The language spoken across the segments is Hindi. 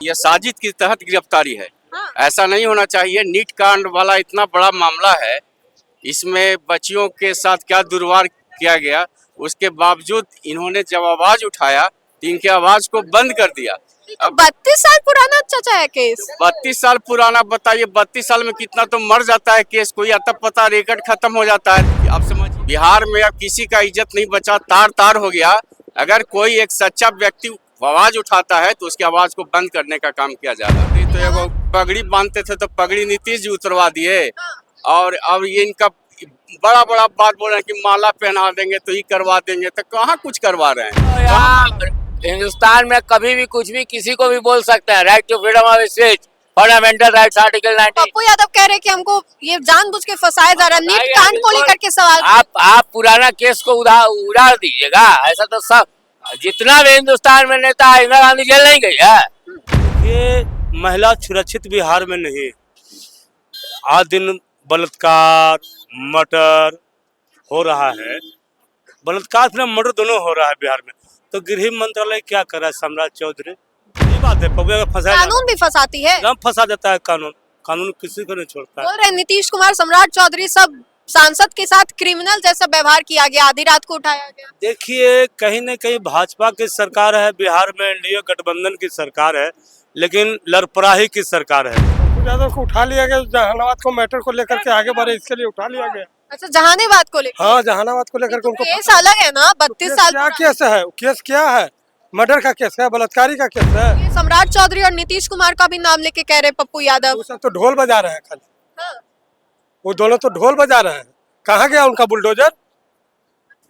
ये साजिद के तहत गिरफ्तारी है। हाँ। ऐसा नहीं होना चाहिए। नीट कांड वाला इतना बड़ा मामला है, इसमें बच्चियों के साथ क्या दुर्व्यवहार किया गया, उसके बावजूद इन्होंने जब आवाज उठाया तो इनके आवाज को बंद कर दिया। अब 32 साल पुराना चाचा है केस। 32 साल पुराना, बताइए 32 साल में कितना तो मर जाता है केस, कोई आता पता रिकॉर्ड खत्म हो जाता है। आप समझिए बिहार में अब किसी का इज्जत नहीं बचा, तार तार हो गया। अगर कोई एक सच्चा व्यक्ति आवाज उठाता है तो उसकी आवाज को बंद करने का काम किया जा रहा है। तो एगो पगड़ी बांधते थे तो पगड़ी नीतीश जी उतरवा दिए, और अब ये इनका बड़ा बड़ा बात बोल रहे हैं कि माला पहना देंगे तो ही करवा देंगे, तो कहाँ कुछ करवा रहे हैं। यहाँ हिंदुस्तान में कभी भी कुछ भी किसी को भी बोल सकते हैं। Right to freedom of speech, fundamental rights article 19। Pappu Yadav कह रहे हैं कि हमको ये जानबूझ के फंसाया जा रहा है। नीट कांड को लेकर के सवाल। आप पुराना केस को उड़ा दीजिएगा। ऐसा तो सब जितना भी हिंदुस्तान में नेता है, इंदिरा गांधी जेल नहीं गई है। ये महिला सुरक्षित बिहार में नहीं। आज दिन बलात्कार मर्डर हो रहा है, बलात्कार फिर मर्डर दोनों हो रहा है बिहार में। तो गृह मंत्रालय क्या कर रहा है? सम्राट चौधरी, ये बात है। पब्लिक फंसाया, कानून भी फंसाती है, फंसा देता है कानून। कानून किसी को नहीं छोड़ता है। बोल रहे नीतीश कुमार, सम्राट चौधरी, सब सांसद के साथ क्रिमिनल जैसा व्यवहार किया गया, आधी रात को उठाया गया। देखिए, कहीं न कहीं भाजपा की सरकार है बिहार में, एनडीए गठबंधन की सरकार है, लेकिन लड़पराही की सरकार है। यादव को उठा लिया गया, जहानाबाद को मैटर को लेकर के आगे बढ़े, इसके लिए उठा लिया गया। अच्छा, जहानाबाद को लेकर? हाँ, जहानाबाद को लेकर के उनको केस अलग है ना, 32 साल। क्या केस है? केस क्या है? मर्डर का केस है, बलात्कारी का केस है। ये सम्राट चौधरी और नीतीश कुमार का भी नाम लेके कह रहे पप्पू यादव। वो सब तो ढोल बजा रहे हैं खाली। हाँ। वो दोनों तो ढोल बजा रहे हैं। कहाँ गया उनका बुलडोजर?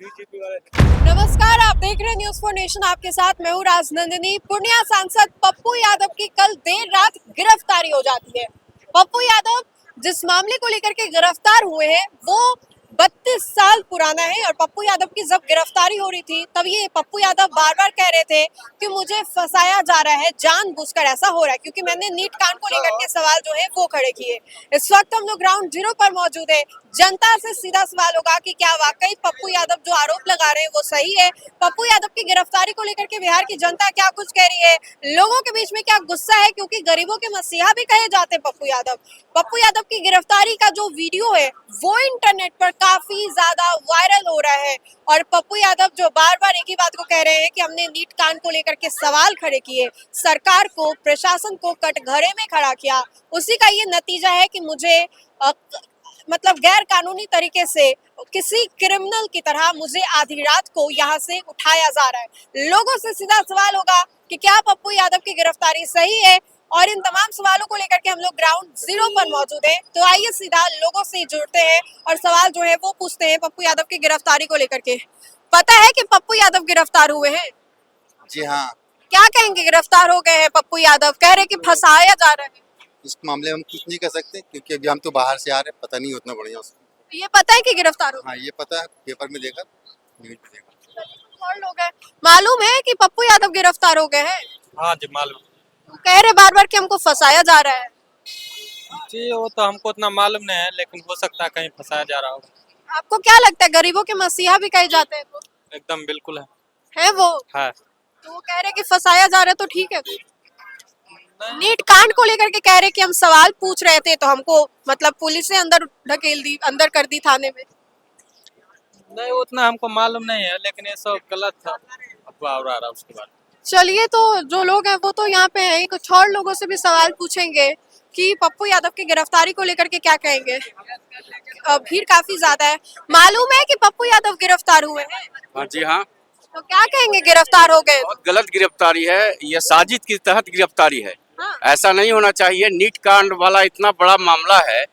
नमस्कार, आप देख रहे हैं न्यूज़ फॉर नेशन। आपके साथ मैं हूँ राजनंदिनी। पूर्णिया सांसद पप्पू यादव की कल देर रात गिरफ्तारी हो जाती है। पप्पू यादव जिस मामले को लेकर के गिरफ्तार हुए हैं वो 32 साल पुराना है, और पप्पू यादव की जब गिरफ्तारी हो रही थी तब ये पप्पू यादव बार बार कह रहे थे कि मुझे फंसाया जा रहा है, जानबूझकर ऐसा हो रहा है, क्योंकि मैंने नीट कांड को लेकर के सवाल जो है वो खड़े किए। इस वक्त हम लोग ग्राउंड जीरो पर मौजूद है। जनता से सीधा सवाल होगा कि क्या वाकई पप्पू यादव जो आरोप लगा रहे हैं वो सही है? पप्पू यादव की गिरफ्तारी को लेकर के बिहार की जनता क्या कुछ कह रही है? लोगों के बीच में क्या गुस्सा है, क्योंकि गरीबों के मसीहा भी कहे जाते हैं पप्पू यादव। पप्पू यादव की गिरफ्तारी का जो वीडियो है वो इंटरनेट पर काफी ज्यादा वायरल हो रहा है, और पप्पू यादव जो बार बार एक ही बात को कह रहे हैं कि हमने नीट कांड को लेकर के सवाल खड़े किए, सरकार को, प्रशासन को कटघरे में खड़ा किया, उसी का ये नतीजा है कि मुझे मतलब गैर कानूनी तरीके से किसी क्रिमिनल की तरह मुझे आधी रात को यहाँ से उठाया जा रहा है। लोगों से सीधा सवाल होगा कि क्या पप्पू यादव की गिरफ्तारी सही है? और इन तमाम सवालों को लेकर के हम लोग ग्राउंड जीरो पर मौजूद हैं। तो आइए सीधा लोगों से जुड़ते हैं और सवाल जो है वो पूछते हैं पप्पू यादव की गिरफ्तारी को लेकर के। पता है कि पप्पू यादव गिरफ्तार हुए हैं? जी हाँ। क्या कहेंगे? गिरफ्तार हो गए हैं पप्पू यादव, कह रहे कि फंसाया जा रहा है। इस मामले में हम कुछ नहीं कर सकते, क्योंकि अभी हम तो बाहर से आ रहे हैं, पता नहीं उतना बढ़िया उसको। ये पता है कि गिरफ्तार हो? हाँ, ये पता है, पेपर में देखा, न्यूज में देखा। और लोग हैं, मालूम है कि पप्पू यादव गिरफ्तार हो गए हैं? हाँ जी, मालूम। कह रहे बार बार कि हमको फंसाया जा रहा है। जी, वो तो हमको उतना मालूम नहीं है, लेकिन हो सकता है कहीं फंसाया जा रहा हो। आपको क्या लगता है, गरीबों के मसीहा भी कहे जाते हैं वो? एकदम बिल्कुल है वो? है। तो वो कह रहे कि फंसाया जा रहा है, तो ठीक है। नीट कांड को लेकर के कह रहे कि हम सवाल पूछ रहे थे तो हमको मतलब पुलिस ने अंदर ढकेल दी, अंदर कर दी थाने में। नहीं, उतना हमको मालूम नहीं है, लेकिन ये सब गलत था, अफवाह उड़ा रहा उसके बाद। चलिए, तो जो लोग हैं वो तो यहाँ पे हैं, कुछ और लोगों से भी सवाल पूछेंगे कि पप्पू यादव की गिरफ्तारी को लेकर के क्या कहेंगे। भीड़ काफी ज्यादा है। मालूम है कि पप्पू यादव गिरफ्तार हुए हैं? हाँ जी हाँ। तो क्या कहेंगे, गिरफ्तार हो गए? बहुत गलत गिरफ्तारी है, ये साजिद के तहत गिरफ्तारी है। हाँ। ऐसा नहीं होना चाहिए। नीट कांड वाला इतना बड़ा मामला है,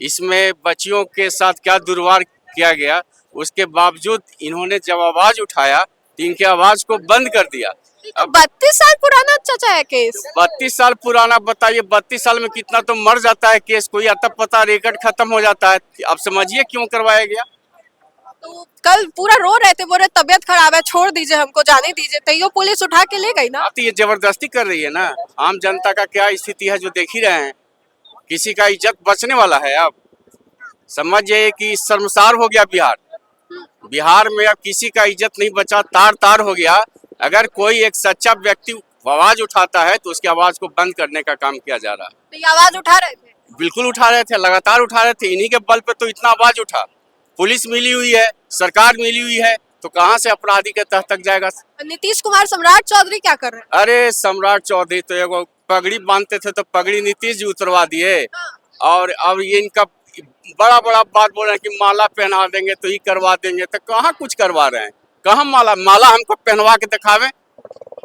इसमें बच्चियों के साथ क्या दुर्व्यवहार किया गया, उसके बावजूद इन्होंने जब आवाज उठाया तो इनके आवाज को बंद कर दिया। अब 32 साल पुराना चाचा है केस। 32 साल पुराना, बताइए 32 साल में कितना तो मर जाता है केस, कोई आता पता रिकॉर्ड खत्म हो जाता है। आप समझिए क्यों करवाया गया। तो कल पूरा रो रहे थे, बोले तबियत खराब है, छोड़ दीजिए, हमको जाने दीजिए, तो ये पुलिस उठा के ले गई ना। तो ये जबरदस्ती कर रही है ना। आम जनता का क्या स्थिति है जो देख ही रहे हैं। किसी का इज्जत बचने वाला है? आप समझिए कि शर्मसार हो गया बिहार। बिहार में अब किसी का इज्जत नहीं बचा, तार तार हो गया। अगर कोई एक सच्चा व्यक्ति आवाज उठाता है तो उसकी आवाज को बंद करने का काम किया जा रहा है। तो ये आवाज उठा रहे थे। बिल्कुल उठा रहे थे, लगातार उठा रहे थे, इन्हीं के बल पे तो इतना आवाज उठा। पुलिस मिली हुई है, सरकार मिली हुई है, तो कहाँ से अपराधी के तह तक जाएगा। नीतीश कुमार सम्राट चौधरी क्या कर रहे हैं? अरे सम्राट चौधरी तो एगो पगड़ी बांधते थे तो पगड़ी नीतीश जी उतरवा दिए, और अब ये इनका बड़ा बड़ा बात बोल रहे हैं कि माला पहना देंगे तो ही करवा देंगे, तो कहाँ कुछ करवा रहे हैं, कहाँ माला हमको पहनवा के दिखावे,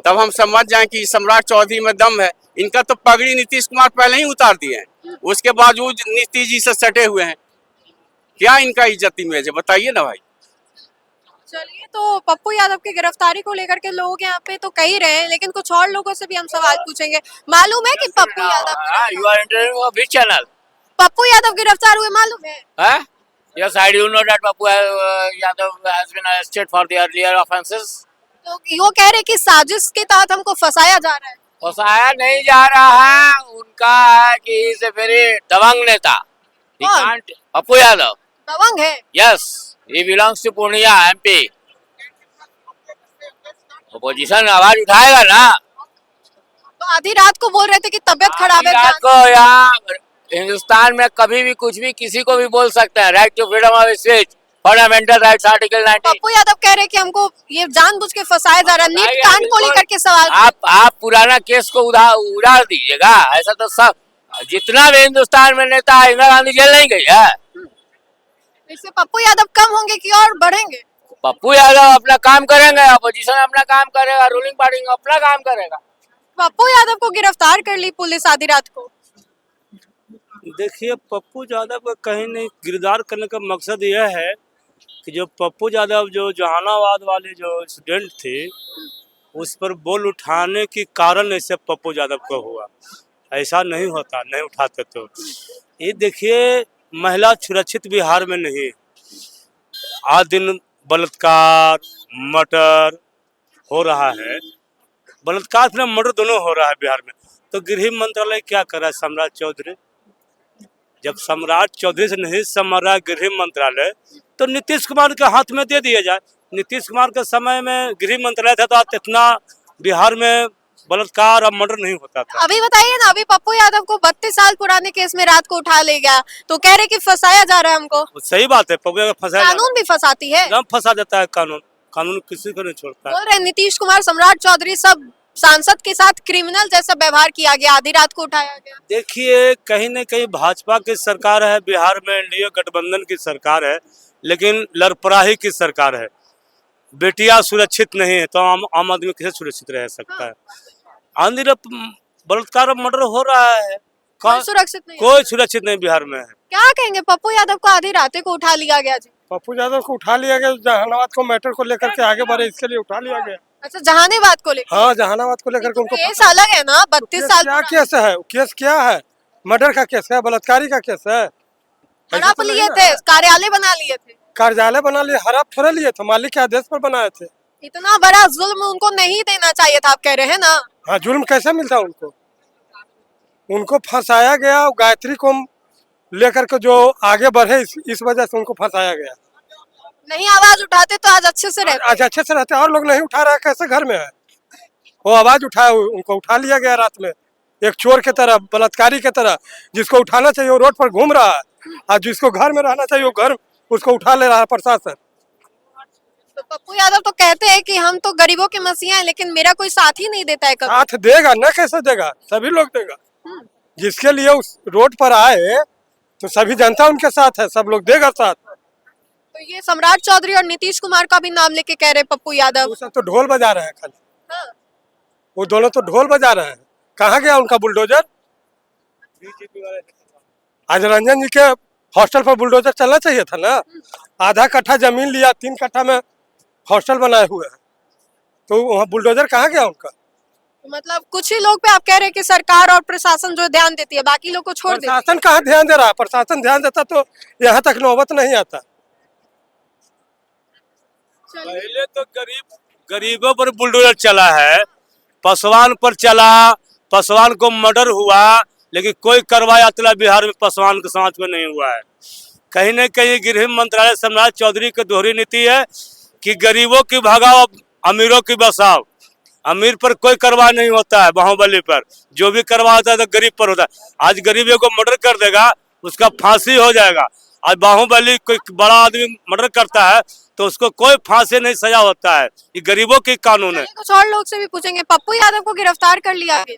तब हम समझ जाएं कि सम्राट चौधरी में दम है। इनका तो पगड़ी नीतीश कुमार पहले ही उतार दिए हैं, उसके बावजूद नीतीश जी से सटे हुए हैं। क्या इनका इज्जत इमेज है, बताइए ना भाई। चलिए, तो पप्पू यादव की गिरफ्तारी को लेकर के लोग यहाँ पे तो कह ही रहे हैं, लेकिन कुछ और लोगों से भी हम सवाल पूछेंगे। मालूम है कि Pappu Yadav you are interview which channel? Pappu Yadav गिरफ्तार हुए, मालूम है? Yes, I do know that Pappu Yadav has been arrested for the earlier offences. तो वो कह रहे कि साजिश के तहत हमको फंसाया जा रहा है। फंसाया नहीं जा रहा है, उनका है कि इज ए वेरी दबंग नेता। He कौन? can't- पप्पू यादव। दबंग है। Yes, he belongs to Purnia MP। Opposition आवाज उठाएगा ना। तो आधी रात को बोल रहे थे कि तबियत खराब है। रात को यहाँ हिंदुस्तान में कभी भी कुछ भी किसी को भी बोल सकते हैं। Right to freedom of speech, fundamental rights article 19। Pappu Yadav कह रहे कि हमको ये जानबूझ के फंसाया जा रहा है। नीट कांड को लेकर के सवाल। आप पुराना केस को उड़ा दीजिएगा। ऐसा तो सब जितना भी हिंदुस्तान में नेता है, इंदिरा गांधी जेल नहीं गई है। इससे पप्पू यादव कम होंगे कि और बढ़ेंगे? पप्पू यादव अपना काम करेंगे, अपोजिशन अपना काम करेगा, रूलिंग पार्टी अपना काम करेगा। पप्पू यादव को गिरफ्तार कर ली पुलिस आधी रात को। देखिए, पप्पू यादव को कहीं नहीं गिरफ्तार करने का मकसद यह है कि जो पप्पू यादव जो जहानाबाद वाले जो स्टूडेंट थे उस पर बोल उठाने के कारण ऐसे पप्पू यादव को हुआ। ऐसा नहीं होता, नहीं उठाते तो। ये देखिए, महिला सुरक्षित बिहार में नहीं। आज दिन बलात्कार, मर्डर हो रहा है, बलात्कार में मर्डर दोनों हो रहा है बिहार में। तो गृह मंत्रालय क्या कर रहा है? सम्राट चौधरी, जब सम्राट चौधरी से नहीं संभाल रहा गृह मंत्रालय, तो नीतीश कुमार के हाथ में दे दिया जाए। नीतीश कुमार के समय में गृह मंत्रालय था तो आज इतना बिहार में बलात्कार और मर्डर नहीं होता था। अभी बताइए ना, अभी पप्पू यादव को 32 साल पुराने केस में रात को उठा ले गया, तो कह रहे कि फंसाया जा रहा है हमको। सही बात है, पप्पू यादव फंसाया, कानून भी फंसाती है। एकदम फंसा देता है कानून। कानून किसी को नहीं छोड़ता है। बोल रहे नीतीश कुमार, सम्राट चौधरी, सब सांसद के साथ क्रिमिनल जैसा व्यवहार किया गया, आधी रात को उठाया गया। देखिए, कहीं न कहीं भाजपा की सरकार है बिहार में, एनडीए गठबंधन की सरकार है, लेकिन लड़पराही की सरकार है। बेटियां सुरक्षित नहीं है तो आम आदमी कैसे सुरक्षित रह सकता है? आंधी बलात्कार और मर्डर हो रहा है, कोई सुरक्षित नहीं है। कोई सुरक्षित नहीं बिहार में है। क्या कहेंगे, पप्पू यादव को आधी रात को उठा लिया गया जी? पप्पू यादव को उठा लिया गया, जहानाबाद को मैटर को लेकर के आगे बढ़े इसके लिए उठा लिया गया। अच्छा, जहानाबाद को लेकर? हाँ, जहानाबाद को लेकर के उनको केस अलग है ना, 32 केस साल क्या पुराना। केस है? केस क्या है? मर्डर का केस है, बलात्कारी का केस है। ऐसा हड़प तो नहीं लिए ना। थे, कार्यालय बना लिए थे। कार्यालय बना लिए, हड़प थोड़े लिए थे, मालिक के आदेश पर बनाए थे। इतना बड़ा जुल्म उनको नहीं देना चाहिए था, आप कह रहे हैं ना? हाँ, जुल्म कैसे मिलता उनको? उनको फंसाया गया, गायत्री को लेकर के जो आगे बढ़े इस वजह से उनको फंसाया गया। नहीं आवाज उठाते तो आज अच्छे से रहते। आज अच्छे से रहते, और लोग नहीं उठा रहा है, कैसे घर में है? वो आवाज उठाया, उनको उठा लिया गया रात में, एक चोर के तरह, बलात्कारी के तरह। जिसको उठाना चाहिए वो रोड पर घूम रहा है, और जिसको घर में रहना चाहिए वो घर उसको उठा ले रहा है प्रशासन। तो पप्पू यादव तो कहते हैं कि हम तो गरीबों के मसीहा हैं, लेकिन मेरा कोई साथ ही नहीं देता है कभी। साथ देगा न, कैसे देगा? सभी लोग देगा। जिसके लिए उस रोड पर आए तो सभी जनता उनके साथ है, सब लोग देगा साथ। तो ये सम्राट चौधरी और नीतीश कुमार का भी नाम लेके कह रहे पप्पू यादव। वो सब तो ढोल बजा रहे हैं खाली, हाँ। वो दोनों तो ढोल बजा रहे हैं। कहाँ गया उनका बुलडोजर? आज रंजन जी के हॉस्टल पर बुलडोजर चलना चाहिए था ना। आधा कट्ठा जमीन लिया, 3 कट्ठा में हॉस्टल बनाए हुए हैं, तो वहाँ बुलडोजर कहाँ गया उनका? मतलब कुछ ही लोग पे आप कह रहे हैं कि सरकार और प्रशासन जो ध्यान देती है, बाकी लोग को छोड़ देती है। प्रशासन कहाँ ध्यान दे रहा है? प्रशासन ध्यान देता तो यहाँ तक नौबत नहीं आता। पहले तो गरीबों पर बुलडोजर चला है, पासवान पर चला, पासवान को मर्डर हुआ, लेकिन कोई कार्रवाई अतला बिहार में पासवान के समाज में नहीं हुआ है। कहीं न कहीं गृह मंत्रालय सम्राट चौधरी की दोहरी नीति है कि गरीबों की भगाओ, अमीरों की बसाओ। अमीर पर कोई कार्रवाई नहीं होता है, बाहुबली पर जो भी कार्रवाई होता है तो गरीब पर होता है। आज गरीबों को मर्डर कर देगा, उसका फांसी हो जाएगा। आज बाहुबली कोई बड़ा आदमी मर्डर करता है तो उसको कोई फांसी नहीं सजा होता है। ये गरीबों की कानून है। कुछ और लोग से भी पूछेंगे। पप्पू यादव को गिरफ्तार कर लिया है।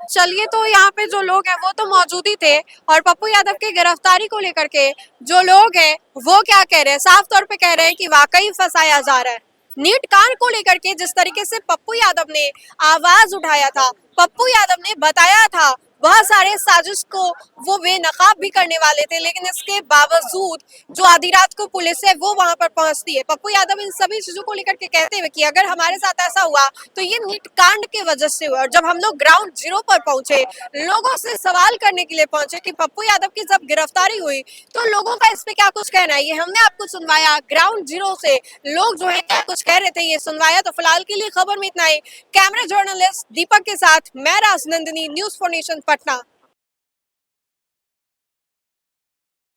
चलिए, तो यहाँ पे जो लोग हैं वो तो मौजूद ही थे, और पप्पू यादव की गिरफ्तारी को लेकर के जो लोग हैं वो क्या कह रहे हैं, साफ तौर पे कह रहे हैं कि वाकई फंसाया जा रहा है। नीट कांड को लेकर के जिस तरीके से पप्पू यादव ने आवाज उठाया था, पप्पू यादव ने बताया था बहुत सारे साजिश को वो बेनकाब भी करने वाले थे, लेकिन इसके बावजूद जो आधी रात को पुलिस है वो वहां पर पहुंचती है। पप्पू यादव इन सभी चीजों को लेकर के कहते हुए कि अगर हमारे साथ ऐसा हुआ तो ये नीट कांड की वजह से हुआ। और जब हम लोग ग्राउंड जीरो पर पहुंचे, लोगों से सवाल करने के लिए पहुंचे कि पप्पू यादव की जब गिरफ्तारी हुई तो लोगों का इस पे क्या कुछ कहना है, ये हमने आपको सुनवाया। ग्राउंड जीरो से लोग जो है क्या कुछ कह रहे थे ये सुनवाया। तो फिलहाल के लिए खबर में इतना ही। कैमरा जर्नलिस्ट दीपक के साथ मैं राजनंदिनी, न्यूज़4नेशन पटना।